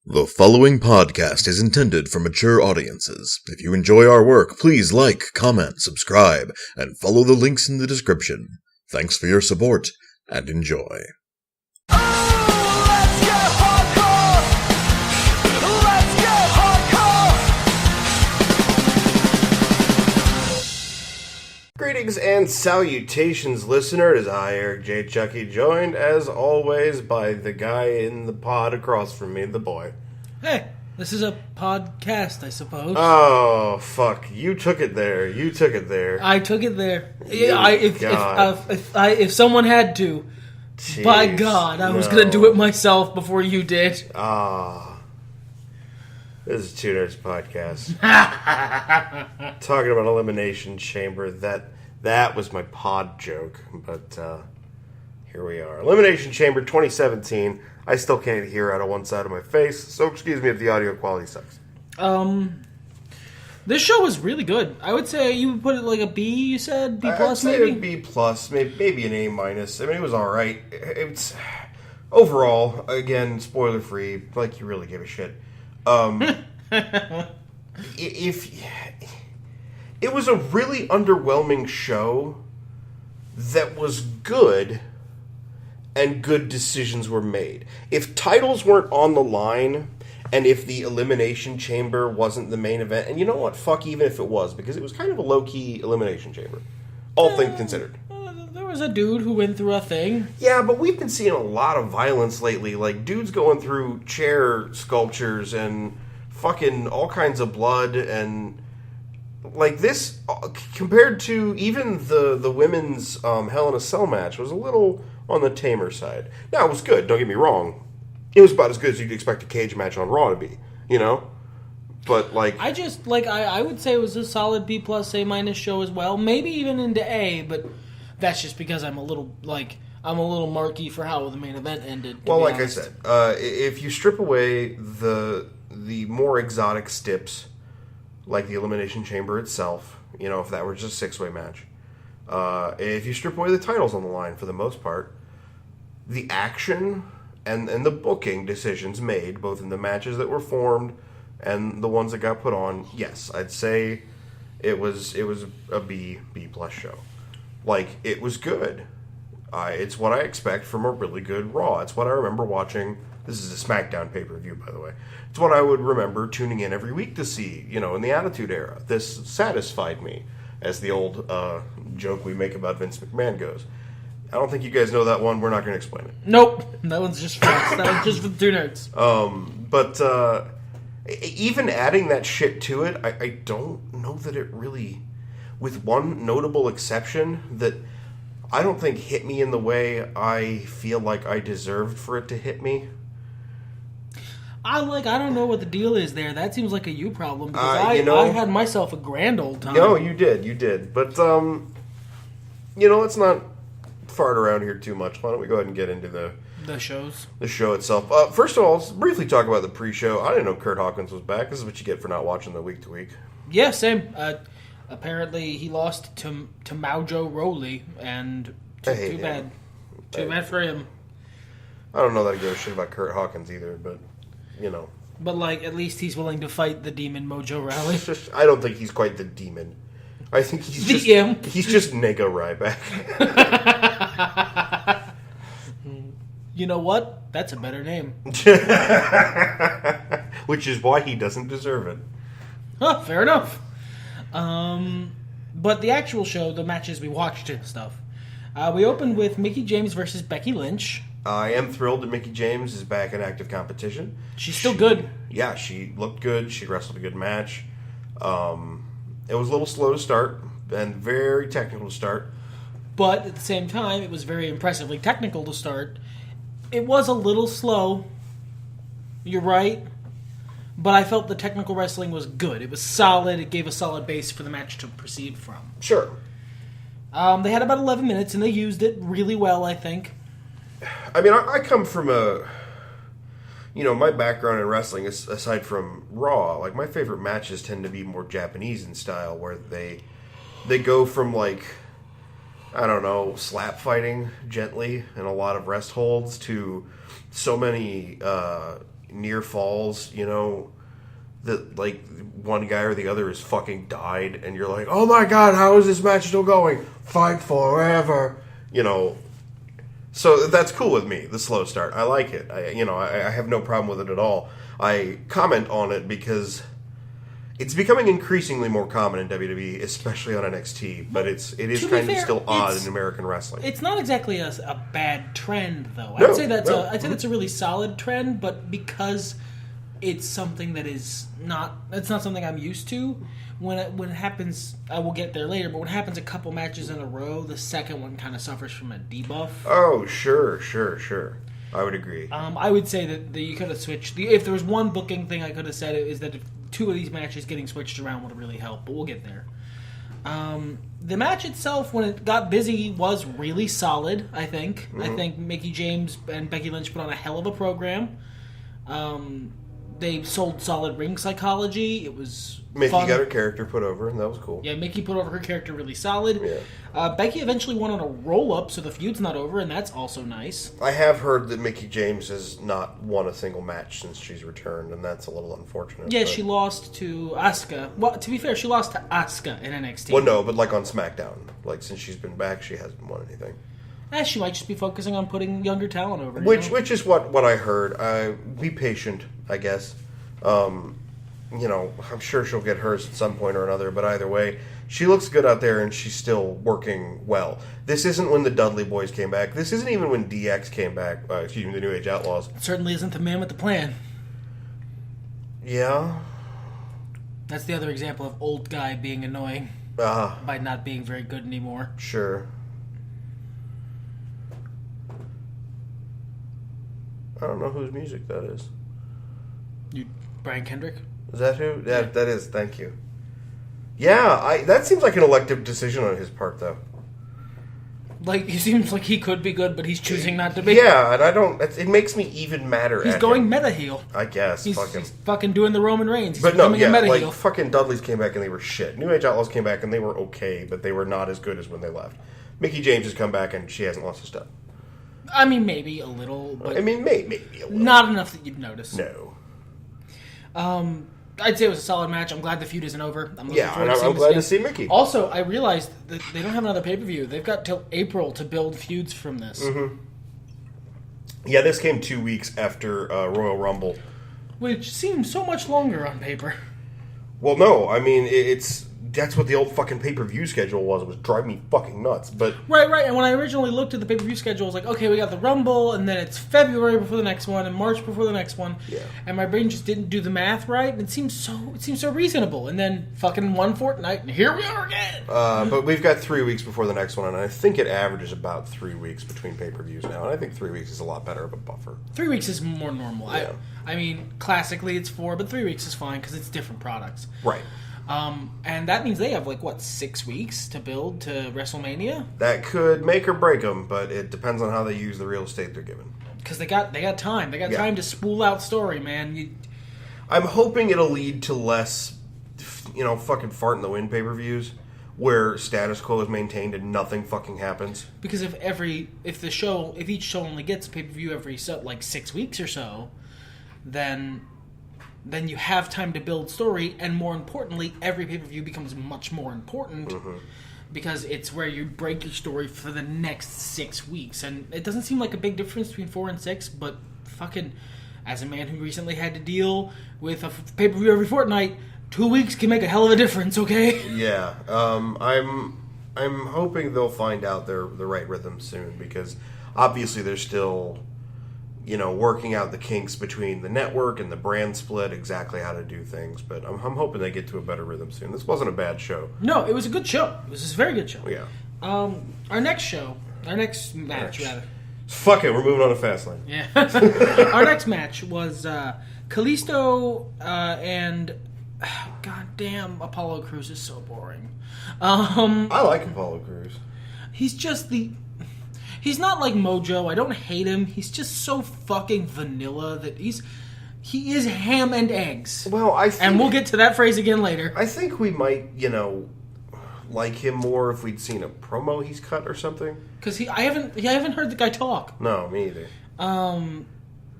The following podcast is intended for mature audiences. If you enjoy our work, please like, comment, subscribe, and follow the links in the description. Thanks for your support, and enjoy. Greetings and salutations, listener. It is I, Eric J. Chucci, joined as always by the guy in the pod across from me, the boy. Hey, this is a podcast, I suppose. Oh, fuck. You took it there. I took it there. If someone had to, Jeez, by God, I was going to do it myself before you did. This is Two Nerds Podcast. Talking about Elimination Chamber. That was my pod joke, but here we are. Elimination Chamber 2017. I still can't hear out of one side of my face, so excuse me if the audio quality sucks. This show was really good. I would say you would put it like a B, you said? B plus, maybe? B plus, maybe an A minus. I mean, it was alright. It's overall, again, spoiler free, like you really give a shit. If it was a really underwhelming show that was good and good decisions were made. If titles weren't on the line and if the Elimination Chamber wasn't the main event, and you know what, fuck even if it was, because it was kind of a low-key Elimination Chamber, all things considered. There was a dude who went through a thing. Yeah, but we've been seeing a lot of violence lately, like dudes going through chair sculptures and fucking all kinds of blood, and like this, compared to even the women's Hell in a Cell match, was a little on the tamer side. Now, it was good, don't get me wrong. It was about as good as you'd expect a cage match on Raw to be, you know? But, like... I would say it was a solid B plus, A minus show as well. Maybe even into A, but that's just because I'm a little marky for how the main event ended. Well, like I said, if you strip away the more exotic stips, like the Elimination Chamber itself, you know, if that were just a six-way match, if you strip away the titles on the line for the most part, the action and the booking decisions made, both in the matches that were formed and the ones that got put on, yes, I'd say it was a B plus show. Like, it was good. It's what I expect from a really good Raw. It's what I remember watching. This is a SmackDown pay-per-view, by the way. It's what I would remember tuning in every week to see, you know, in the Attitude Era. This satisfied me, as the old joke we make about Vince McMahon goes. I don't think you guys know that one. We're not going to explain it. Nope. That one's just for us. That one's just for the Two Nerds. But even adding that shit to it, I don't know that it really, with one notable exception, that I don't think hit me in the way I feel like I deserved for it to hit me. I don't know what the deal is there. That seems like a you problem, because I had myself a grand old time. No, you did. But, let's not fart around here too much. Why don't we go ahead and get into the show itself. First of all, let's briefly talk about the pre-show. I didn't know Kurt Hawkins was back. This is what you get for not watching the week-to-week. Yeah, same. Apparently, he lost to Mojo Rawley, and too bad. Too bad for him. I don't know that I give a shit about Kurt Hawkins either, but, you know. But, at least he's willing to fight the demon Mojo Rawley. I don't think he's quite the demon. I think he's he's just Nego Ryback. You know what? That's a better name. Which is why he doesn't deserve it. Huh, fair enough. But the actual show, the matches we watched and stuff. We opened with Mickie James versus Becky Lynch. I am thrilled that Mickie James is back in active competition. She's still good. Yeah, she looked good. She wrestled a good match. It was a little slow to start and very technical to start. But at the same time, it was very impressively technical to start. It was a little slow. You're right. But I felt the technical wrestling was good. It was solid. It gave a solid base for the match to proceed from. Sure. They had about 11 minutes, and they used it really well, I think. I mean, I come from my background in wrestling, aside from Raw, like, my favorite matches tend to be more Japanese in style, where they go from, slap fighting gently and a lot of rest holds to so many near falls, that like one guy or the other has fucking died, and you're like, oh my god, how is this match still going? Fight forever, So that's cool with me. The slow start, I like it. I have no problem with it at all. I comment on it because it's becoming increasingly more common in WWE, especially on NXT. But it is kind of still odd in American wrestling. It's not exactly a bad trend, though. No, I'd say that's a really solid trend, but because it's something that is not. It's not something I'm used to. When it happens, I will get there later. But when it happens a couple matches in a row, the second one kind of suffers from a debuff. Oh, sure. I would agree. I would say that you could have switched. If there was one booking thing I could have said, is that if two of these matches getting switched around would have really helped. But we'll get there. The match itself, when it got busy, was really solid. I think. Mm-hmm. I think Mickie James and Becky Lynch put on a hell of a program. They sold solid ring psychology. It was Mickie fun. got her character put over, and that was cool. Yeah, Mickie put over her character really solid. Yeah. Becky eventually won on a roll-up, so the feud's not over, and that's also nice. I have heard that Mickie James has not won a single match since she's returned, and that's a little unfortunate. Yeah, she lost to Asuka. Well, to be fair, she lost to Asuka in NXT. Well, no, but like on SmackDown. Like, since she's been back, she hasn't won anything. She might just be focusing on putting younger talent over. Which is what I heard. Be patient, I guess. I'm sure she'll get hers at some point or another, but either way, she looks good out there and she's still working well. This isn't when the Dudley Boys came back. This isn't even when DX came back. The New Age Outlaws. It certainly isn't the man with the plan. Yeah. That's the other example of old guy being annoying by not being very good anymore. Sure. I don't know whose music that is. Brian Kendrick? Is that who? Yeah, that is. Thank you. Yeah, that seems like an elective decision on his part, though. Like, he seems like he could be good, but he's choosing not to be. Yeah, and I don't... It makes me even madder He's at going him. meta heel. I guess. He's fucking doing the Roman Reigns. He's but no, yeah, meta like, heel. fucking Dudleys came back and they were shit. New Age Outlaws came back and they were okay, but they were not as good as when they left. Mickie James has come back and she hasn't lost a step. I mean, maybe a little, but... maybe a little. Not enough that you'd notice. No. I'd say it was a solid match. I'm glad the feud isn't over. I'm glad to see Mickie. Also, I realized that they don't have another pay-per-view. They've got till April to build feuds from this. Mm-hmm. Yeah, this came 2 weeks after Royal Rumble. Which seems so much longer on paper. Well, no. I mean, that's what the old fucking pay-per-view schedule was. It was driving me fucking nuts. But Right. And when I originally looked at the pay-per-view schedule, I was like, okay, we got the Rumble, and then it's February before the next one, and March before the next one. Yeah. And my brain just didn't do the math right, and it seems so reasonable. And then fucking one fortnight, and here we are again. But we've got 3 weeks before the next one, and I think it averages about 3 weeks between pay-per-views now. And I think 3 weeks is a lot better of a buffer. 3 weeks is more normal. Yeah. I mean, classically it's 4, but 3 weeks is fine because it's different products. Right. And that means they have 6 weeks to build to WrestleMania. That could make or break them, but it depends on how they use the real estate they're given. Because they got time. They got time to spool out story, man. I'm hoping it'll lead to less, fucking fart in the wind pay-per-views where status quo is maintained and nothing fucking happens. Because if each show only gets a pay-per-view every 6 weeks or so, then you have time to build story, and more importantly, every pay-per-view becomes much more important because it's where you break your story for the next 6 weeks. And it doesn't seem like a big difference between 4 and 6, but fucking, as a man who recently had to deal with a pay-per-view every fortnight, 2 weeks can make a hell of a difference, okay? Yeah. I'm hoping they'll find out the right rhythm soon, because obviously they're still... working out the kinks between the network and the brand split, exactly how to do things. But I'm hoping they get to a better rhythm soon. This wasn't a bad show. No, it was a good show. It was a very good show. Yeah. Our next match, rather. Fuck it, we're moving on to Fastlane. Yeah. Our next match was Kalisto and... goddamn, Apollo Crews is so boring. I like Apollo Crews. He's just He's not like Mojo. I don't hate him. He's just so fucking vanilla that he is ham and eggs. Well, and we'll get to that phrase again later. I think we might, like him more if we'd seen a promo he's cut or something. Because I haven't heard the guy talk. No, me either.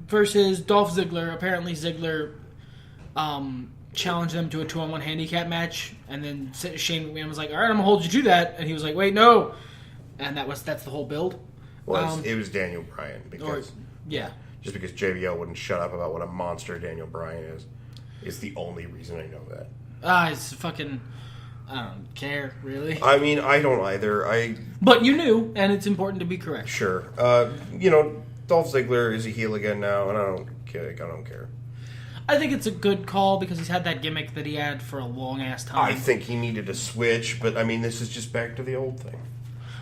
versus Dolph Ziggler. Apparently Ziggler challenged them to a 2-on-1 handicap match, and then Shane McMahon was like, all right, I'm going to hold you to that. And he was like, wait, no. And that's the whole build. Well, it was Daniel Bryan. Just because JBL wouldn't shut up about what a monster Daniel Bryan is the only reason I know that. It's fucking... I don't care, really. I mean, I don't either. But you knew, and it's important to be correct. Sure. Dolph Ziggler is a heel again now, and I don't care. I think it's a good call because he's had that gimmick that he had for a long-ass time. I think he needed a switch, but I mean, this is just back to the old thing.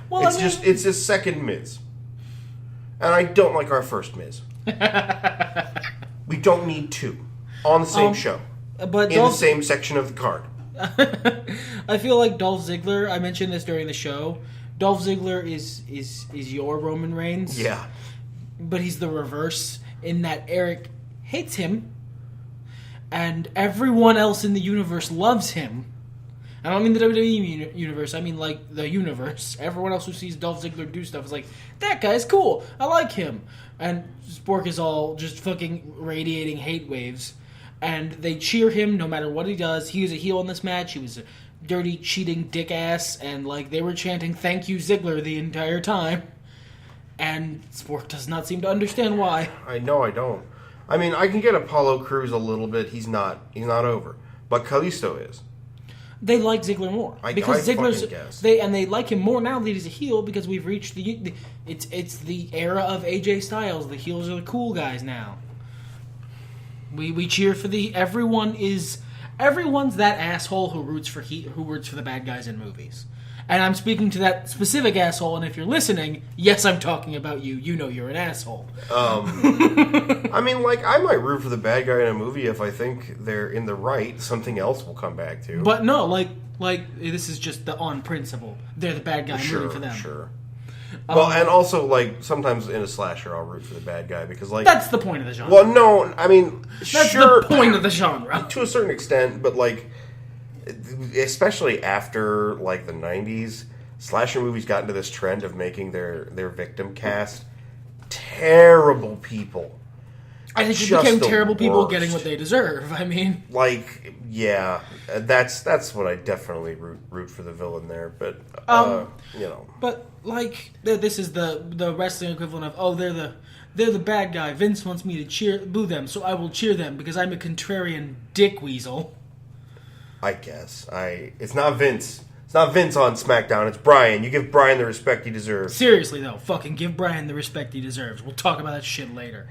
Well, it's his second Miz. And I don't like our first Miz. We don't need two on the same show. But in the same section of the card. I feel like Dolph Ziggler, I mentioned this during the show, Dolph Ziggler is your Roman Reigns. Yeah. But he's the reverse in that Eric hates him and everyone else in the universe loves him. I don't mean the WWE universe, I mean like the universe. Everyone else who sees Dolph Ziggler do stuff is like, that guy's cool, I like him. And Spork is all just fucking radiating hate waves. And they cheer him no matter what he does. He was a heel in this match. He was a dirty, cheating dick ass. And like they were chanting, thank you, Ziggler, the entire time. And Spork does not seem to understand why. I know I don't. I mean, I can get Apollo Crews a little bit. He's not over. But Kalisto is. They like Ziggler more. Because Ziggler's they like him more now that he's a heel because we've reached it's the era of AJ Styles. The heels are the cool guys now. We cheer for everyone's that asshole who roots for the bad guys in movies. And I'm speaking to that specific asshole, and if you're listening, yes, I'm talking about you. You know you're an asshole. I mean, like, I might root for the bad guy in a movie if I think they're in the right. Something else will come back to. But no, like this is just on principle. They're the bad guy. I'm rooting for them. Sure. Well, and also, like, sometimes in a slasher, I'll root for the bad guy because, like... That's the point of the genre. Well, no, I mean, That's the point of the genre. To a certain extent, but, like, especially after, like, the 90s, slasher movies got into this trend of making their victim cast terrible people. I think it became terrible people getting what they deserve. I mean... Like, yeah, that's what I definitely root for the villain there, but, you know... But... Like, this is the wrestling equivalent of, they're the bad guy. Vince wants me to boo them, so I will cheer them because I'm a contrarian dick weasel. I guess. It's not Vince. It's not Vince on SmackDown. It's Bryan. You give Bryan the respect he deserves. Seriously, though. Fucking give Bryan the respect he deserves. We'll talk about that shit later.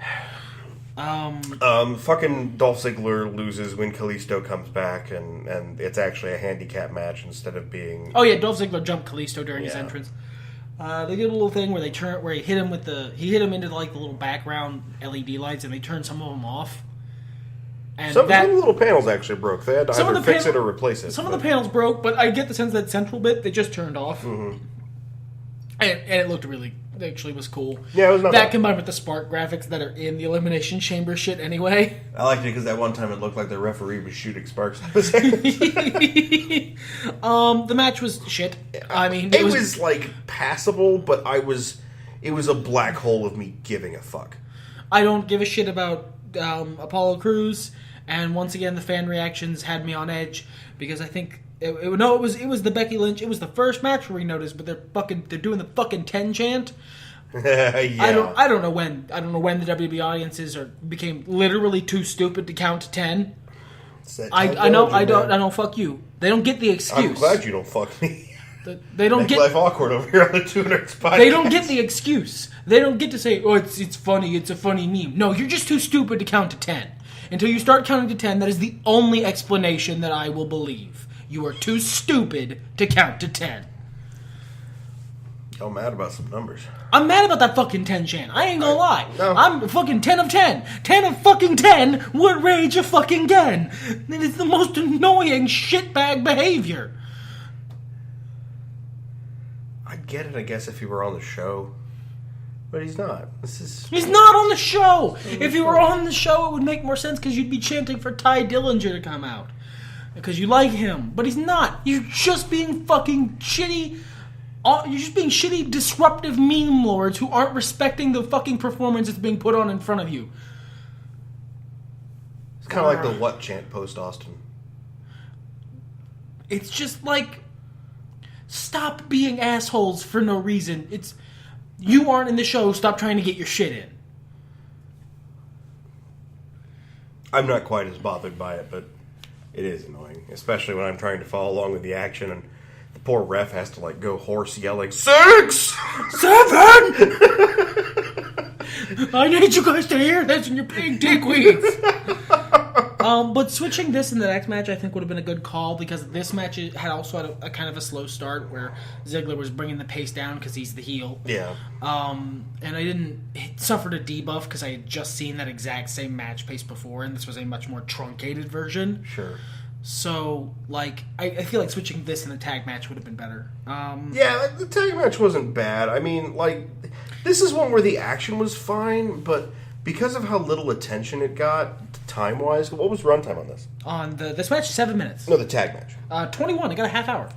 Fucking Dolph Ziggler loses when Kalisto comes back, and it's actually a handicap match instead of being... Oh, yeah, Dolph Ziggler jumped Kalisto during his entrance. They did a little thing where he hit him into like the little background LED lights, and they turned some of them off. And some of the little panels actually broke. They had to either fix it or replace it. Some of the panels broke, but I get the sense that central bit they just turned off, and it looked really. It actually was cool. Yeah, it was not that bad. Combined with the spark graphics that are in the Elimination Chamber shit anyway. I liked it because that one time it looked like the referee was shooting sparks out of his hands. The match was shit. I mean, it was like passable, but it was a black hole of me giving a fuck. I don't give a shit about Apollo Crews, and once again, the fan reactions had me on edge because I think. It was the Becky Lynch. It was the first match where we noticed, but they're doing the fucking 10 chant. Yeah. I don't know when the WWE audiences became literally too stupid to count to 10. I don't fuck you. They don't get the excuse. I'm glad you don't fuck me. They don't get life awkward over here on the Tuners podcast. They don't get the excuse. They don't get to say, "Oh, it's funny. It's a funny meme." No, you're just too stupid to count to 10. Until you start counting to 10, that is the only explanation that I will believe. You are too stupid to count to 10. Y'all mad about some numbers. I'm mad about that fucking 10 chant. I ain't gonna lie. No. I'm fucking 10 of 10. 10 of fucking 10 would rage a fucking again. It is the most annoying shitbag behavior. I'd get it, I guess, if he were on the show. But he's not. He's not on the show! If he were on the show, it would make more sense because you'd be chanting for Ty Dillinger to come out. Because you like him. But he's not. You're just being fucking shitty... You're just being shitty, disruptive meme lords who aren't respecting the fucking performance that's being put on in front of you. kind of like the what chant post Austin. It's just like, stop being assholes for no reason. You aren't in the show. Stop trying to get your shit in. I'm not quite as bothered by it, but it is annoying, especially when I'm trying to follow along with the action and the poor ref has to like go hoarse yelling 6, 7. I need you guys to hear this, and you're being dickweeds. But switching this in the next match, I think, would have been a good call, because this match had also had a kind of a slow start where Ziggler was bringing the pace down because he's the heel. Yeah. And it suffered a debuff because I had just seen that exact same match pace before, and this was a much more truncated version. Sure. So, like, I feel like switching this in the tag match would have been better. Yeah, the tag match wasn't bad. I mean, like, this is one where the action was fine, but because of how little attention it got, time-wise, what was runtime on this? On this match, 7 minutes. No, the tag match. 21. It got a half hour.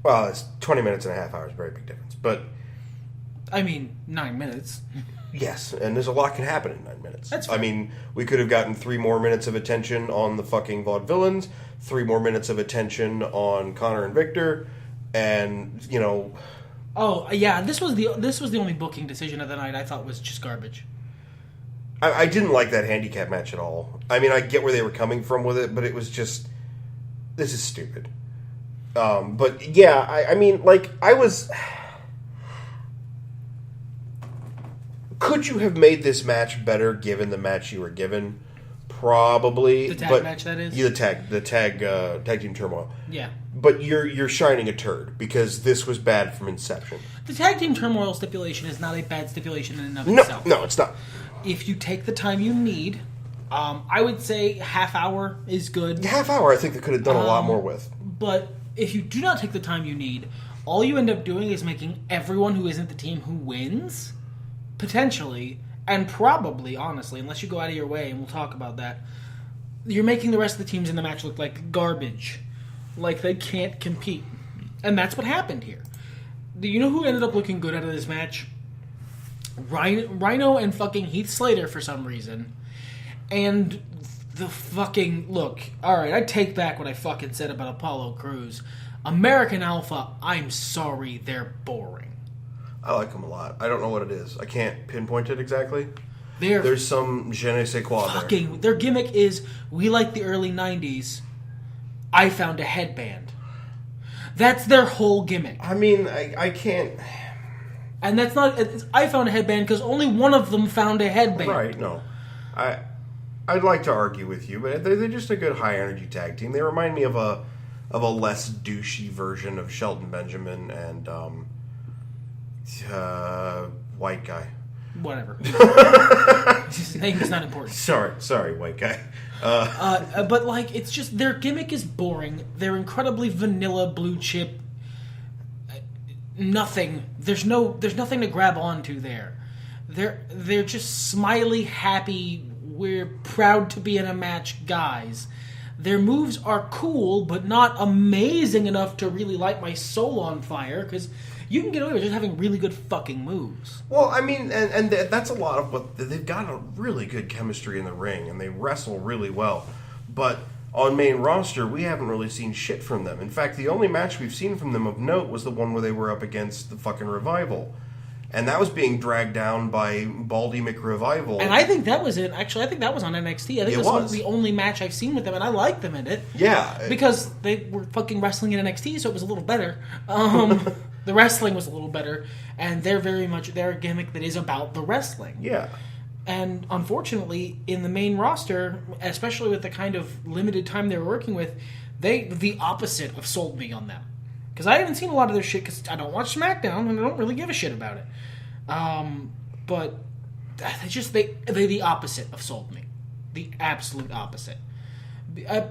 Well, it's 20 minutes and a half hours. Very big difference. But, I mean, 9 minutes. yes, and there's a lot can happen in 9 minutes. That's fair. I mean, we could have gotten 3 more minutes of attention on the fucking vaudevillains, 3 more minutes of attention on Connor and Victor, and, you know... Oh, yeah, this was the only booking decision of the night I thought was just garbage. I didn't like that handicap match at all. I mean, I get where they were coming from with it, but it was just... This is stupid. But, yeah, I mean, like, I was... Could you have made this match better given the match you were given? Probably. The tag match, that is? Yeah, the tag team turmoil. Yeah. But you're shining a turd, because this was bad from inception. The tag team turmoil stipulation is not a bad stipulation in and of itself. No, it's not. If you take the time you need, I would say half hour is good. Half hour, I think they could have done a lot more with. But if you do not take the time you need, all you end up doing is making everyone who isn't the team who wins, potentially, and probably, honestly, unless you go out of your way, and we'll talk about that, you're making the rest of the teams in the match look like garbage. Like they can't compete. And that's what happened here. Do you know who ended up looking good out of this match? Rhino and fucking Heath Slater for some reason. And the fucking... Look, alright, I take back what I fucking said about Apollo Crews. American Alpha, I'm sorry, they're boring. I like them a lot. I don't know what it is. I can't pinpoint it exactly. They're There's some je ne sais quoi there. fucking... Their gimmick is, we like the early 90s. I found a headband. That's their whole gimmick. I mean, I can't... And that's not... I found a headband because only one of them found a headband. Right, no. I'd like to argue with you, but they're just a good high-energy tag team. They remind me of a less douchey version of Shelton Benjamin and white guy. Whatever. His name is not important. Sorry, white guy. But, like, it's just... Their gimmick is boring. They're incredibly vanilla, blue chip... Nothing. There's nothing to grab onto there. They're just smiley, happy, we're proud to be in a match guys. Their moves are cool, but not amazing enough to really light my soul on fire, because you can get away with just having really good fucking moves. Well, I mean, and that's a lot of what... They've got a really good chemistry in the ring, and they wrestle really well. But on main roster, we haven't really seen shit from them. In fact, the only match we've seen from them of note was the one where they were up against the fucking Revival. And that was being dragged down by Baldy McRevival. And I think that was it. Actually, I think that was on NXT. I think It this was. was the only match I've seen with them, and I liked them in it. Yeah. Because they were fucking wrestling in NXT, so it was a little better. The wrestling was a little better, and they're very much their gimmick that is about the wrestling. Yeah. And unfortunately, in the main roster, especially with the kind of limited time they were working with, the opposite of sold me on them. Because I haven't seen a lot of their shit, because I don't watch SmackDown, and I don't really give a shit about it. But they're the opposite of sold me. The absolute opposite.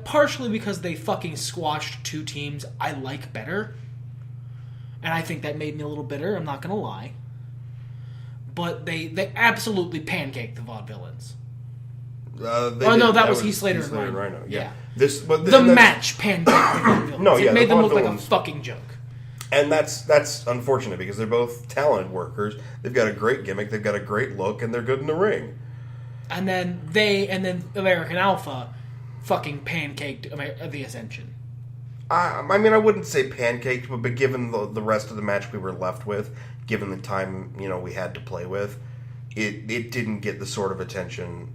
Partially because they fucking squashed two teams I like better. And I think that made me a little bitter, I'm not going to lie. But they absolutely pancaked the Vaudevillains. That was Heath Slater and Rhino. Yeah. The match pancaked the Vaudevillains. No, yeah, it made the them look like a Vaudevillains. fucking joke. And that's unfortunate, because they're both talented workers. They've got a great gimmick, they've got a great look, and they're good in the ring. And then American Alpha fucking pancaked the Ascension. I mean, I wouldn't say pancaked, but given the rest of the match we were left with, given the time, we had to play with, it didn't get the sort of attention,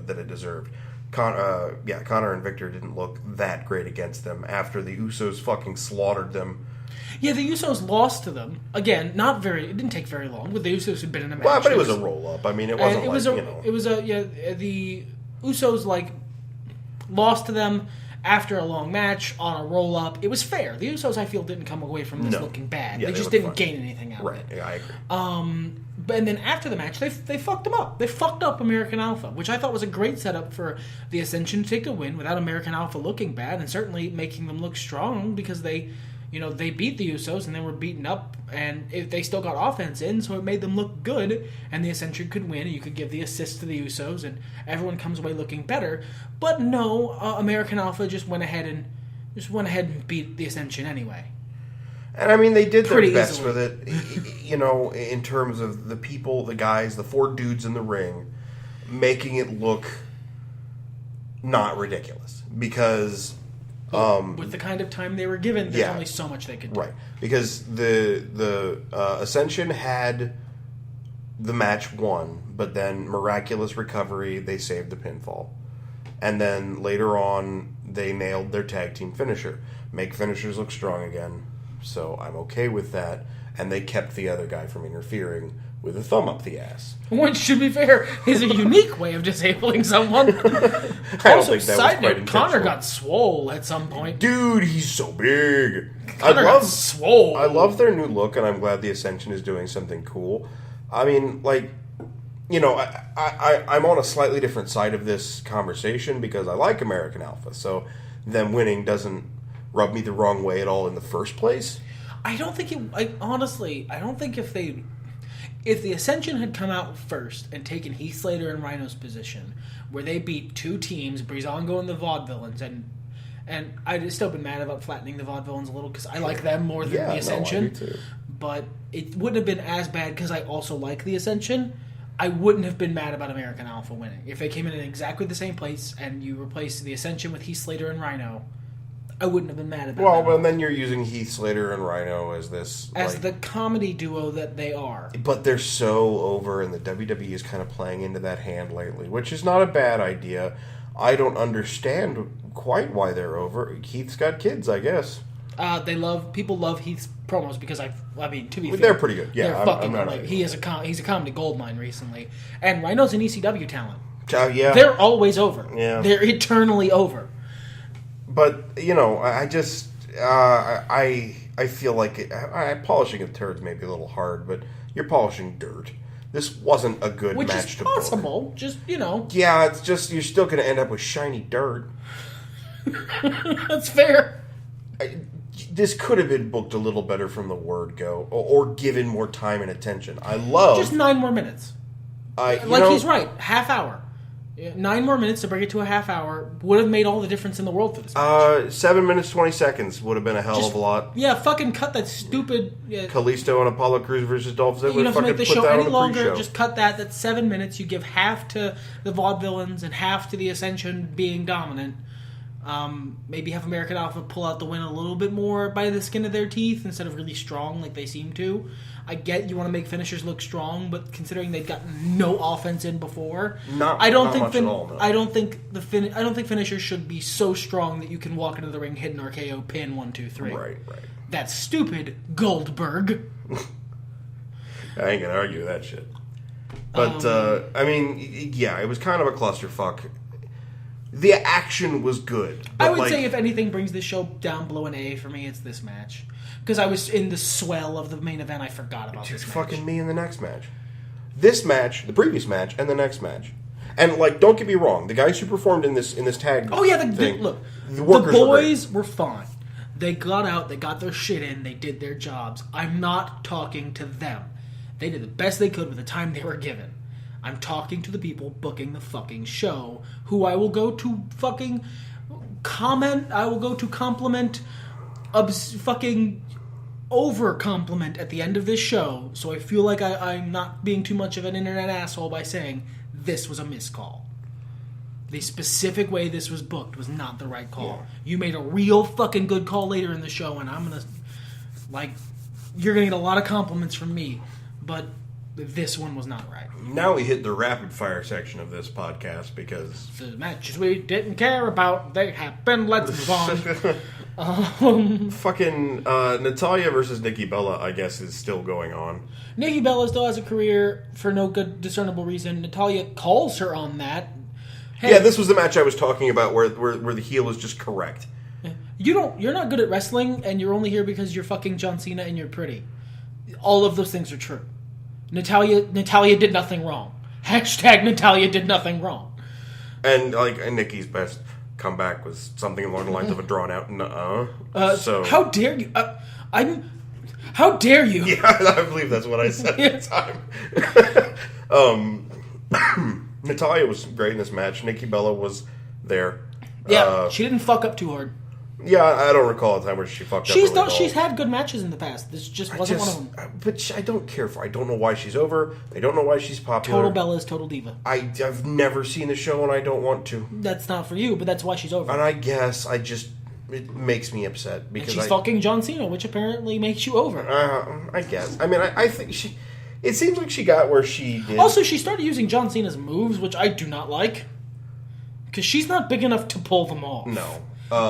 that it deserved. Connor and Victor didn't look that great against them after the Usos fucking slaughtered them. Yeah, the Usos lost to them. Again, it didn't take very long, but the Usos had been in a match. Well, but it was a roll-up. I mean, it wasn't the Usos, lost to them after a long match on a roll-up. It was fair. The Usos, I feel, didn't come away from this looking bad. Yeah, they just didn't gain anything out of it. Right, yeah, I agree. And then after the match, they fucked them up. They fucked up American Alpha, which I thought was a great setup for the Ascension to take a win without American Alpha looking bad, and certainly making them look strong because they beat the Usos and they were beaten up, and they still got offense in, so it made them look good, and the Ascension could win, and you could give the assist to the Usos, and everyone comes away looking better. But no, American Alpha just went ahead and beat the Ascension anyway. And I mean, they did their best easily. with it, in terms of the people, the guys, the 4 dudes in the ring, making it look not ridiculous. Because with the kind of time they were given, there's only so much they could do. Right. Because the Ascension had the match won, but then miraculous recovery, they saved the pinfall. And then later on, they nailed their tag team finisher. Make finishers look strong again. So I'm okay with that. And they kept the other guy from interfering with a thumb up the ass. Which, to be fair, is a unique way of disabling someone. I don't Also, think that side was quite note, Connor intentional. got swole at some point. Dude, he's so big. Connor got swole. I love their new look, and I'm glad the Ascension is doing something cool. I mean, I'm on a slightly different side of this conversation because I like American Alpha, so them winning doesn't rub me the wrong way at all in the first place. I don't think honestly, I don't think if the Ascension had come out first and taken Heath Slater and Rhino's position, where they beat 2 teams, Breezango and the Vaudevillains, and I'd still been mad about flattening the Vaudevillains a little because I like them more than the Ascension. I do too. But it wouldn't have been as bad because I also like the Ascension. I wouldn't have been mad about American Alpha winning. If they came in exactly the same place and you replaced the Ascension with Heath Slater and Rhino, I wouldn't have been mad about that. Well, and then you're using Heath Slater and Rhino as the comedy duo that they are. But they're so over, and the WWE is kind of playing into that hand lately, which is not a bad idea. I don't understand quite why they're over. Heath's got kids, I guess. People love Heath's promos because to be fair, they're pretty good. Yeah, they're fucking. I'm not he's a comedy goldmine recently, and Rhino's an ECW talent. Yeah, They're always over. Yeah, they're eternally over. But I just I feel like polishing a turd's maybe a little hard, but you're polishing dirt. This wasn't a good match to book. Which is possible. Just Yeah, it's just you're still going to end up with shiny dirt. That's fair. This could have been booked a little better from the word go, or given more time and attention. I love just 9 more minutes. He's right, half hour. 9 more minutes to bring it to a half hour would have made all the difference in the world for this match. 7 minutes, 20 seconds would have been a hell of a lot. Yeah, fucking cut that stupid... Kalisto and Apollo Crews versus Dolph Ziggler. You don't have to make the show any longer. Pre-show. Just cut that. That's 7 minutes. You give half to the Vaudevillains and half to the Ascension being dominant. Maybe have American Alpha pull out the win a little bit more by the skin of their teeth instead of really strong like they seem to. I get you want to make finishers look strong, but considering they've gotten no offense in before, I don't think finishers should be so strong that you can walk into the ring, hit an RKO, pin 1, 2, 3. Right. That's stupid, Goldberg. I ain't gonna argue that shit. But it was kind of a clusterfuck. The action was good. I would say if anything brings this show down below an A for me, it's this match. Because I was in the swell of the main event, I forgot about this match. Fucking me in the next match. This match, the previous match, and the next match. And, don't get me wrong, the guys who performed in this tag the boys were fine. They got out, they got their shit in, they did their jobs. I'm not talking to them. They did the best they could with the time they were given. I'm talking to the people booking the fucking show, who I will go to fucking comment, I will go to compliment, fucking over-compliment at the end of this show, so I feel like I'm not being too much of an internet asshole by saying this was a miscall. The specific way this was booked was not the right call. Yeah. You made a real fucking good call later in the show, and I'm gonna, like, you're gonna get a lot of compliments from me, but this one was not right. Now we hit the rapid fire section of this podcast because The matches we didn't care about, they happened. Let's move on. fucking Natalya versus Nikki Bella, I guess, is still going on. Nikki Bella still has a career for no good discernible reason. Natalya calls her on that. Hey, Yeah, this was the match I was talking about where the heel is just correct. you're not good at wrestling, and you're only here because you're fucking John Cena and you're pretty. All of those things are true. Natalya did nothing wrong. Hashtag Natalya did nothing wrong. And Nikki's best comeback was something along the lines of a drawn out so How dare you? How dare you? yeah, I believe that's what I said at the time. Natalya was great in this match. Nikki Bella was there. Yeah, she didn't fuck up too hard. Yeah, I don't recall a time where she fucked up. Really at all. She's had good matches in the past. This just wasn't one of them. But I don't care for. I don't know why she's over. I don't know why she's popular. Total Bella is total diva. I've never seen the show and I don't want to. That's not for you, but that's why she's over. And I guess it makes me upset because and she's fucking John Cena, which apparently makes you over. I guess. I mean, I think she. It seems like she got where she did. Also, she started using John Cena's moves, which I do not like. Because she's not big enough to pull them off. No.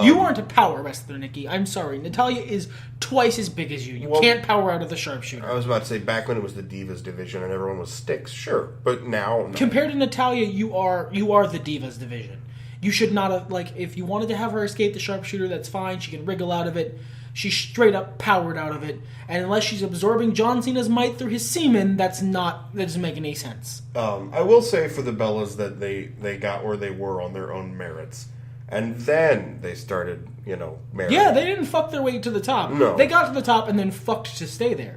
You aren't a power wrestler, Nikki. I'm sorry. Natalya is twice as big as you. You can't power out of the sharpshooter. I was about to say, back when it was the Divas division and everyone was sticks, sure. But now... No. Compared to Natalya, you are the Divas division. You should not have... if you wanted to have her escape the sharpshooter, that's fine. She can wriggle out of it. She straight up powered out of it. And unless she's absorbing John Cena's might through his semen, that doesn't make any sense. I will say for the Bellas that they got where they were on their own merits. And then they started, marrying. Yeah, they didn't fuck their way to the top. No. They got to the top and then fucked to stay there.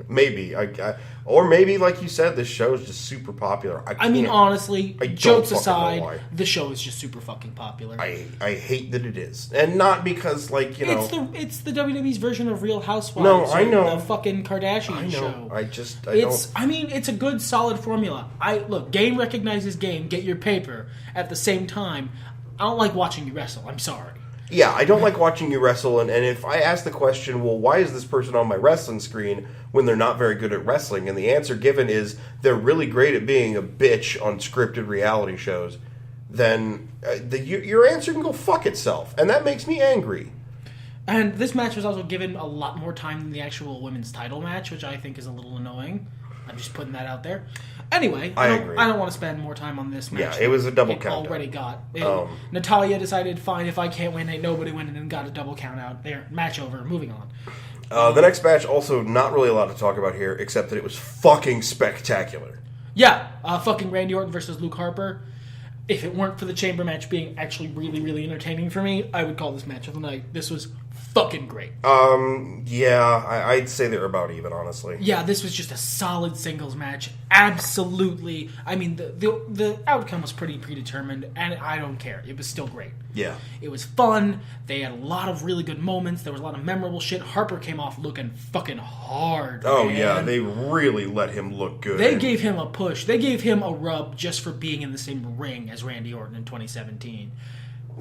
Maybe. Or maybe, like you said, this show is just super popular. I mean, honestly, jokes fucking know why. aside, the show is just super fucking popular. I hate that it is. And not because, It's the WWE's version of Real Housewives. No, I know. The fucking Kardashian show. I don't... I mean, it's a good, solid formula. Look, game recognizes game, get your paper. At the same time, I don't like watching you wrestle. I'm sorry. Yeah, I don't like watching you wrestle, and if I ask the question, well, why is this person on my wrestling screen when they're not very good at wrestling? And the answer given is they're really great at being a bitch on scripted reality shows, then your answer can go fuck itself. And that makes me angry. And this match was also given a lot more time than the actual women's title match, which I think is a little annoying. I'm just putting that out there. Anyway, I agree. I don't want to spend more time on this match. Yeah, it was a double count. count. Already got. Natalya decided, fine, if I can't win, ain't nobody winning, and got a double count out. There, match over. Moving on. The next match, also not really a lot to talk about here, except that it was fucking spectacular. Yeah, fucking Randy Orton versus Luke Harper. If it weren't for the chamber match being actually really, really entertaining for me, I would call this match of the night. This was fucking great. Yeah, I'd say they're about even, honestly. Yeah, this was just a solid singles match. Absolutely. I mean, the outcome was pretty predetermined, and I don't care. It was still great. Yeah. It was fun. They had a lot of really good moments. There was a lot of memorable shit. Harper came off looking fucking hard. Oh, man. yeah, they really let him look good. They gave him a push. They gave him a rub just for being in the same ring as Randy Orton in 2017.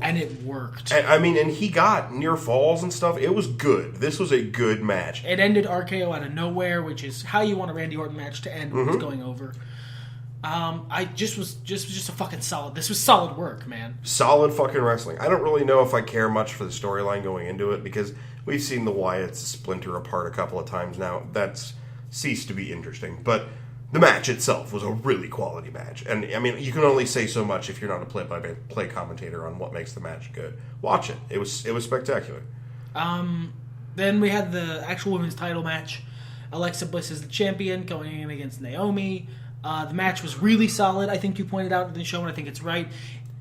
And it worked. And he got near falls and stuff. It was good. This was a good match. It ended RKO out of nowhere, which is how you want a Randy Orton match to end when it's going over. I was just a fucking solid. This was solid work, man. Solid fucking wrestling. I don't really know if I care much for the storyline going into it because we've seen the Wyatts splinter apart a couple of times now. That's ceased to be interesting. But the match itself was a really quality match. And, I mean, you can only say so much if you're not a play-by-play commentator on what makes the match good. Watch it. It was spectacular. Then we had the actual women's title match. Alexa Bliss is the champion going in against Naomi. The match was really solid. I think you pointed out in the show, and I think it's right.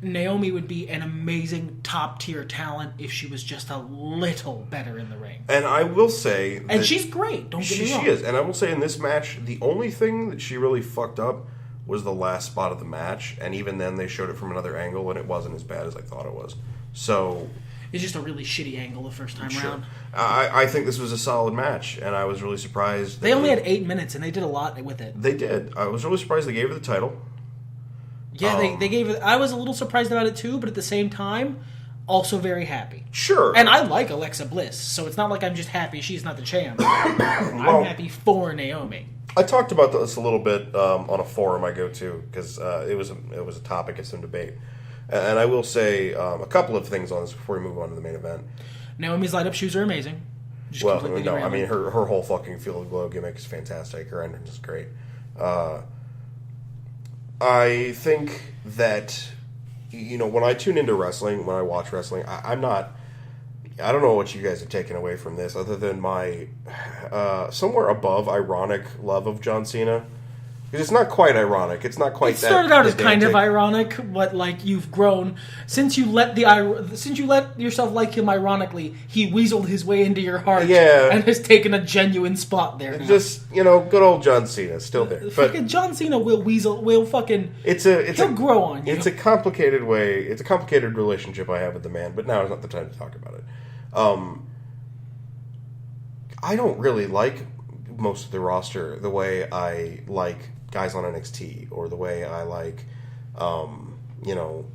Naomi would be an amazing top-tier talent if she was just a little better in the ring. And I will say... And she's great, don't get me wrong. She is. And I will say in this match, the only thing that she really fucked up was the last spot of the match. And even then, they showed it from another angle, and it wasn't as bad as I thought it was. So... It's just a really shitty angle the first time around. I think this was a solid match, and I was really surprised. They only had 8 minutes, and they did a lot with it. They did. I was really surprised they gave her the title. Yeah, they gave it. I was a little surprised about it too, but at the same time, also very happy. Sure. And I like Alexa Bliss, so it's not like I'm just happy she's not the champ. I'm happy for Naomi. I talked about this a little bit on a forum I go to because it was a topic of some debate, and I will say a couple of things on this before we move on to the main event. Naomi's light up shoes are amazing. Just Well, completely no, I random. mean her whole fucking Feel the Glow gimmick is fantastic. Her entrance is great. I think that, when I tune into wrestling, when I watch wrestling, I don't know what you guys have taken away from this other than my somewhere above ironic love of John Cena. Because it's not quite ironic. It's not quite It started out as kind of pedantic. ironic, but like you've grown since you let yourself like him ironically. He weaseled his way into your heart, Yeah. and has taken a genuine spot there. Now. Just, good old John Cena, still there. But Fucking John Cena will fucking. He'll grow on you. It's a complicated way. It's a complicated relationship I have with the man. But now is not the time to talk about it. I don't really like most of the roster the way I like guys on NXT or the way I like,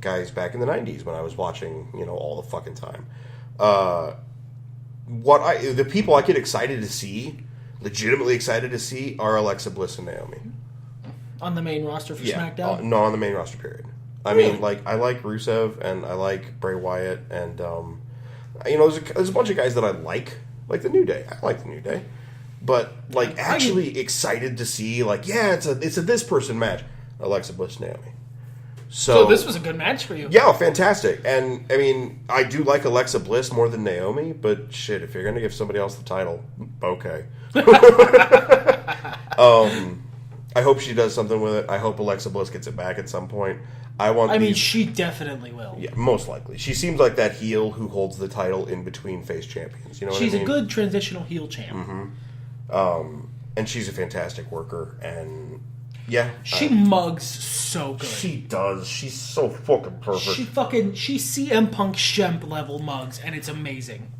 guys back in the 90s when I was watching, all the fucking time. The people I get excited to see, legitimately excited to see, are Alexa Bliss and Naomi. On the main roster for SmackDown? No, on the main roster, period. I mean, I like Rusev and I like Bray Wyatt and, there's a bunch of guys that I like the New Day. I like the New Day. But, actually excited to see, it's a this person match. Alexa Bliss, Naomi. So this was a good match for you. Yeah, fantastic. And, I mean, I do like Alexa Bliss more than Naomi, but shit, if you're going to give somebody else the title, okay. I hope she does something with it. I hope Alexa Bliss gets it back at some point. She definitely will. Yeah, most likely. She seems like that heel who holds the title in between face champions. You know what I mean? She's a good transitional heel champ. Mm-hmm. And she's a fantastic worker, and yeah, she mugs so good. She does. She's so fucking perfect. She CM Punk Shemp level mugs, and it's amazing.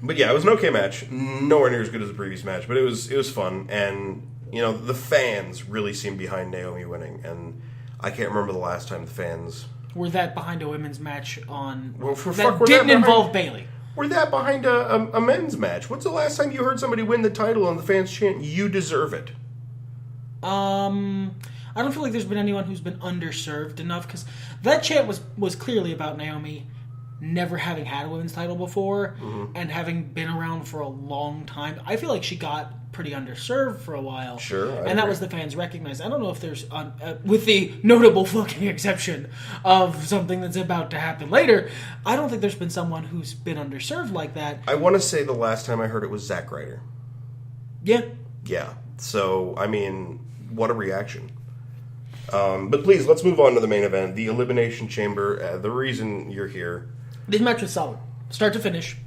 But yeah, it was an okay match. Nowhere near as good as the previous match, but it was fun, and the fans really seemed behind Naomi winning, and I can't remember the last time the fans were that behind a women's match that didn't involve Bayley. We're that behind a men's match. What's the last time you heard somebody win the title and the fans chant, "You deserve it"? I don't feel like there's been anyone who's been underserved enough, because that chant was clearly about Naomi never having had a women's title before, and having been around for a long time. I feel like she got pretty underserved for a while. Sure, and that was the fans recognized. I don't know if there's, with the notable fucking exception of something that's about to happen later, I don't think there's been someone who's been underserved like that. I want to say the last time I heard it was Zack Ryder. Yeah. Yeah. So, I mean, what a reaction. But please, let's move on to the main event, the Elimination Chamber. The reason you're here. This match was solid, start to finish.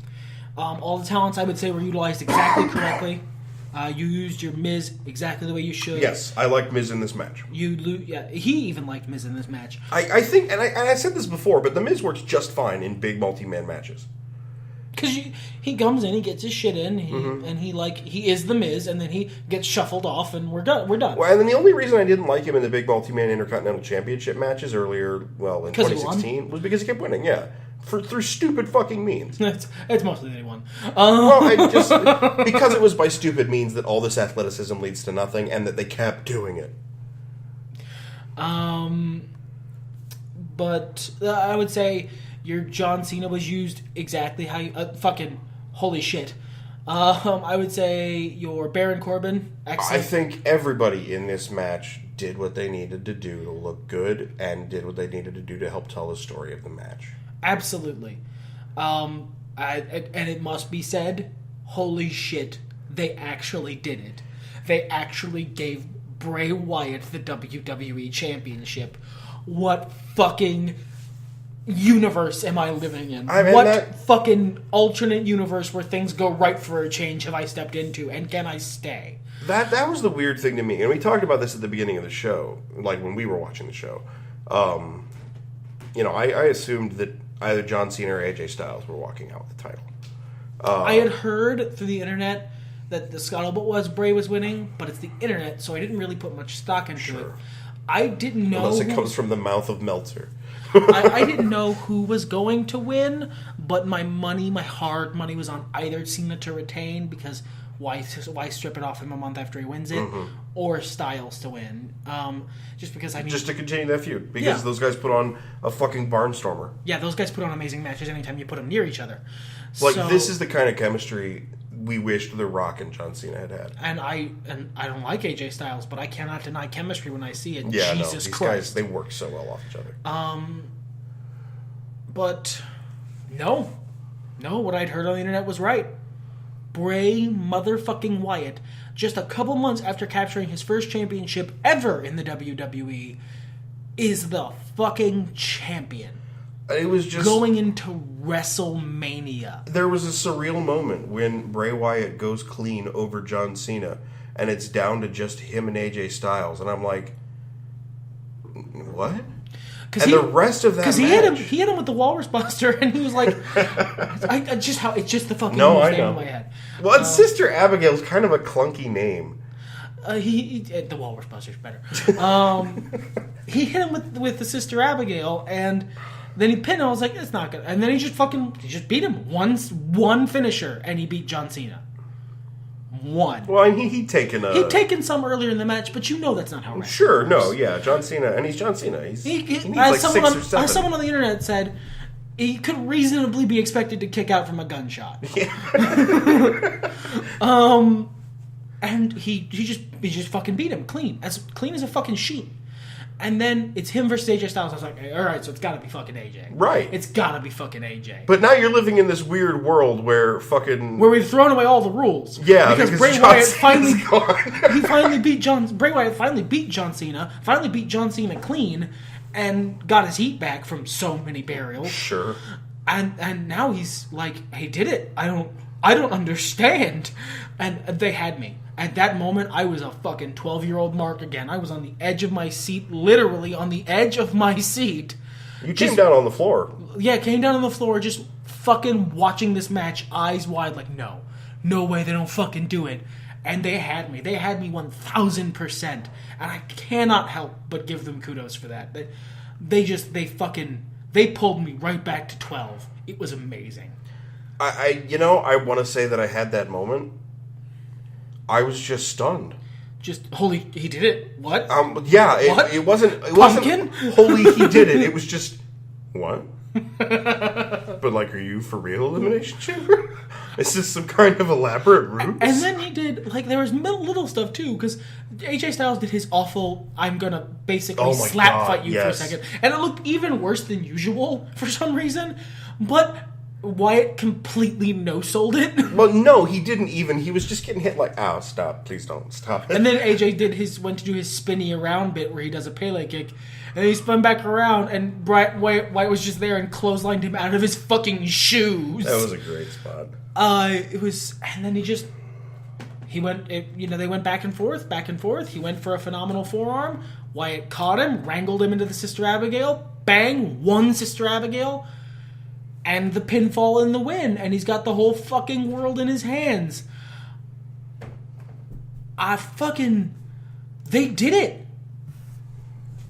All the talents, I would say, were utilized exactly correctly. You used your Miz exactly the way you should. Yes, I liked Miz in this match. He even liked Miz in this match. I think, and I said this before, but the Miz works just fine in big multi-man matches. Because he comes in, he gets his shit in, and he is the Miz, and then he gets shuffled off, and we're done. Well, and then the only reason I didn't like him in the big multi-man Intercontinental Championship matches earlier, in 2016, was because he kept winning. Yeah. Through stupid fucking means. It's mostly that he won. Because it was by stupid means that all this athleticism leads to nothing, and that they kept doing it. But I would say your John Cena was used exactly how you... fucking holy shit. I would say your Baron Corbin, excellent. I think everybody in this match did what they needed to do to look good, and did what they needed to do to help tell the story of the match. Absolutely. And it must be said, holy shit, they actually did it. They actually gave Bray Wyatt the WWE Championship. What fucking universe am I living in? Fucking alternate universe where things go right for a change have I stepped into, and can I stay? That was the weird thing to me, and we talked about this at the beginning of the show, like when we were watching the show. I assumed that either John Cena or AJ Styles were walking out with the title. I had heard through the internet that the scuttlebutt was Bray was winning, but it's the internet, so I didn't really put much stock into it. I didn't know... Unless it comes from the mouth of Meltzer. I didn't know who was going to win, but my hard money was on either Cena to retain, because why strip it off him a month after he wins it, or Styles to win. Just because, I mean... Just to continue that feud, because those guys put on a fucking barnstormer. Yeah, those guys put on amazing matches anytime you put them near each other. Like, this is the kind of chemistry we wished The Rock and John Cena had. And I don't like AJ Styles, but I cannot deny chemistry when I see it. Yeah, Jesus these Christ. guys, they work so well off each other. But no, what I'd heard on the internet was right. Bray motherfucking Wyatt, just a couple months after capturing his first championship ever in the WWE, is the fucking champion. It was just... going into WrestleMania. There was a surreal moment when Bray Wyatt goes clean over John Cena, and it's down to just him and AJ Styles, and I'm like, what? And the rest of that match... Because he hit him with the Walrus Buster, and he was like... it's just the fucking no, I name know. in my head. Well, Sister Abigail's kind of a clunky name. The Walrus Buster's better. He hit him with the Sister Abigail, and then he pinned him. I was like, it's not good. And then he just beat him. One finisher, and he beat John Cena. One. Well, and he'd taken some earlier in the match, but you know that's not how wrestling Sure, works. no, yeah, John Cena, and he's John Cena. He needs as like 6 or 7. As someone on the internet said, he could reasonably be expected to kick out from a gunshot. Yeah. And he just fucking beat him clean as a fucking sheet. And then it's him versus AJ Styles. I was like, hey, all right, so it's got to be fucking AJ. Right. It's got to be fucking AJ. But now you're living in this weird world where we've thrown away all the rules. Yeah, because Bray John Wyatt Cena's Bray Wyatt finally beat John Cena. Finally beat John Cena clean, and got his heat back from so many burials. Sure. And now he's like, hey, did it? I don't understand. And they had me. At that moment, I was a fucking 12-year-old Mark again. I was on the edge of my seat, literally on the edge of my seat. You came down on the floor. Yeah, came down on the floor, just fucking watching this match, eyes wide, like, no way, they don't fucking do it. And they had me. They had me 1,000%. And I cannot help but give them kudos for that. They pulled me right back to 12. It was amazing. I want to say that I had that moment. I was just stunned. Just holy, he did it. What? Yeah, what? It wasn't Pumpkin? Holy, he did it. It was just what? But like, are you for real, Elimination Chamber? Is this some kind of elaborate ruse? And then he did, like, there was little stuff too, because AJ Styles did his awful, I'm gonna basically fight you for a second. And it looked even worse than usual for some reason. But Wyatt completely no-sold it. Well, no, he didn't even. He was just getting hit like, ow, stop, please don't, stop it. And then AJ went to do his spinny around bit where he does a Pele kick. And then he spun back around, and Wyatt was just there and clotheslined him out of his fucking shoes. That was a great spot. And then they went back and forth. He went for a phenomenal forearm. Wyatt caught him, wrangled him into the Sister Abigail. Bang, one Sister Abigail. And the pinfall and the win. And he's got the whole fucking world in his hands. They did it.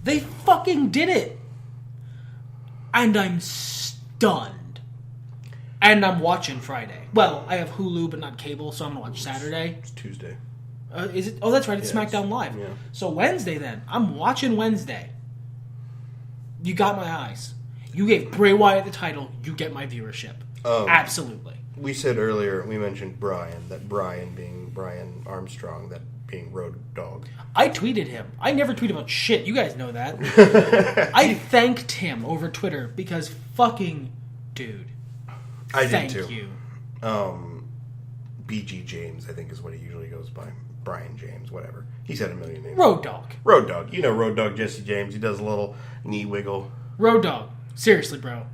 They fucking did it. And I'm stunned. And I'm watching Friday. Well, I have Hulu but not cable, so I'm going to watch Saturday. It's Tuesday. Is it? Oh, that's right. It's SmackDown Live. Yeah. So Wednesday then. I'm watching Wednesday. You got my eyes. You gave Bray Wyatt the title, you get my viewership. Absolutely. We said earlier, we mentioned Brian, that Brian being Brian Armstrong, that being Road Dogg. I tweeted him. I never tweet about shit. You guys know that. I thanked him over Twitter because fucking dude. I did thank too. You. BG James, I think is what he usually goes by. Brian James, whatever. He's had a million names. Road Dogg. Road Dogg. You know Road Dogg Jesse James. He does a little knee wiggle. Road Dogg. Seriously, bro.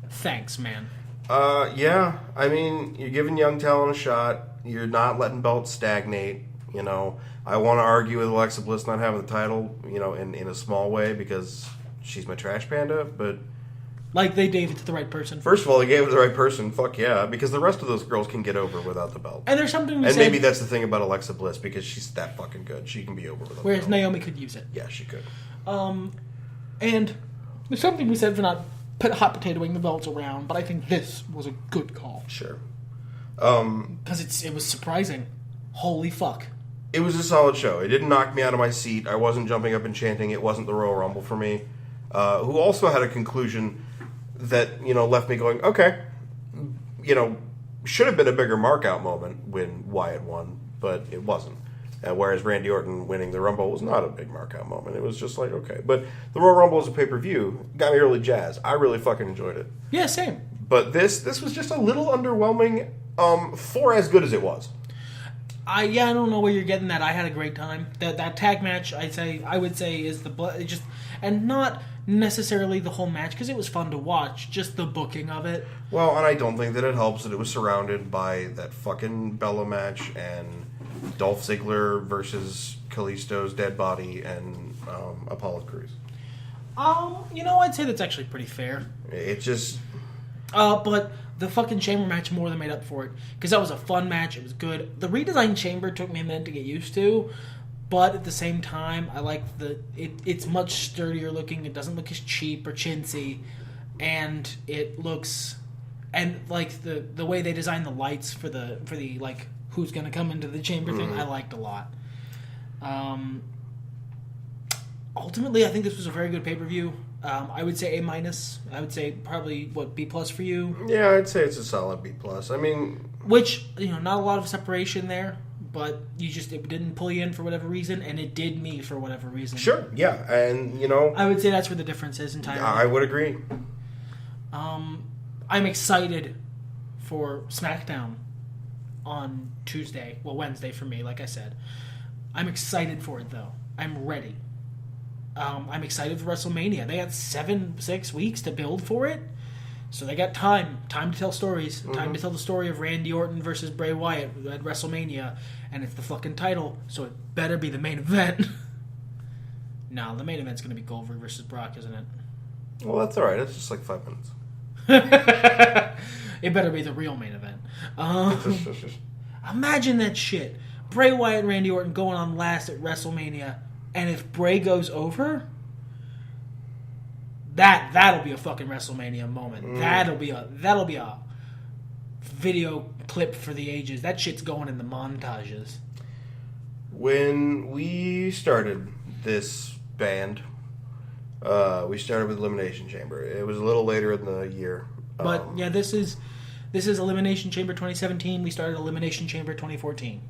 Thanks, man. Yeah. I mean, you're giving young talent a shot. You're not letting belts stagnate. You know, I want to argue with Alexa Bliss not having the title, you know, in a small way because she's my trash panda, but... Like they gave it to the right person. First of all, they gave it to the right person. Fuck yeah. Because the rest of those girls can get over without the belt. And there's something to And say... maybe that's the thing about Alexa Bliss, because she's that fucking good. She can be over without the Whereas belt. Naomi could use it. Yeah, she could. And there's something we said for not hot potatoing the belts around, but I think this was a good call. Sure. Because it was surprising. Holy fuck. It was a solid show. It didn't knock me out of my seat. I wasn't jumping up and chanting. It wasn't the Royal Rumble for me. Who also had a conclusion that, left me going, okay, should have been a bigger mark-out moment when Wyatt won, but it wasn't. Whereas Randy Orton winning the Rumble was not a big mark-out moment. It was just like, okay. But the Royal Rumble as a pay-per-view got me really jazzed. I really fucking enjoyed it. Yeah, same. But this was just a little underwhelming for as good as it was. I don't know where you're getting that. I had a great time. That tag match, I would say is and not necessarily the whole match because it was fun to watch. Just the booking of it. Well, and I don't think that it helps that it was surrounded by that fucking Bella match and Dolph Ziggler versus Kalisto's dead body and Apollo Crews. I'd say that's actually pretty fair. It just. But the fucking Chamber match more than made up for it. Because that was a fun match. It was good. The redesigned Chamber took me a minute to get used to. But at the same time, I like it's much sturdier looking. It doesn't look as cheap or chintzy. And it looks... And, like, the way they designed the lights for the like, who's going to come into the Chamber thing, I liked a lot. Ultimately, I think this was a very good pay-per-view. I would say A-. I would say probably, B+ for you? Yeah, I'd say it's a solid B+. I mean... Which, not a lot of separation there, but it didn't pull you in for whatever reason, and it did me for whatever reason. Sure, yeah, and, I would say that's where the difference is entirely. I would agree. I'm excited for SmackDown on Tuesday. Well, Wednesday for me, like I said. I'm excited for it, though. I'm ready. I'm excited for WrestleMania. They had 6 weeks to build for it, so they got time to tell stories, time to tell the story of Randy Orton versus Bray Wyatt at WrestleMania, and it's the fucking title, so it better be the main event. No, the main event's going to be Goldberg versus Brock, isn't it? Well, that's all right. It's just like 5 minutes. It better be the real main event. Imagine that shit. Bray Wyatt and Randy Orton going on last at WrestleMania. And if Bray goes over, that'll be a fucking WrestleMania moment. That'll be a video clip for the ages. That shit's going in the montages. When we started this band, we started with Elimination Chamber. It was a little later in the year. But yeah, this is Elimination Chamber 2017. We started Elimination Chamber 2014.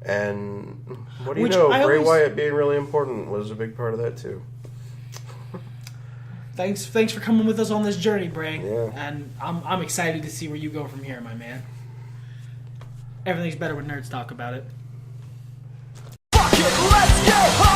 And what do you know? Bray Wyatt being really important was a big part of that too. Thanks for coming with us on this journey, Bray. Yeah. And I'm excited to see where you go from here, my man. Everything's better when nerds talk about it. Fuck it, let's go!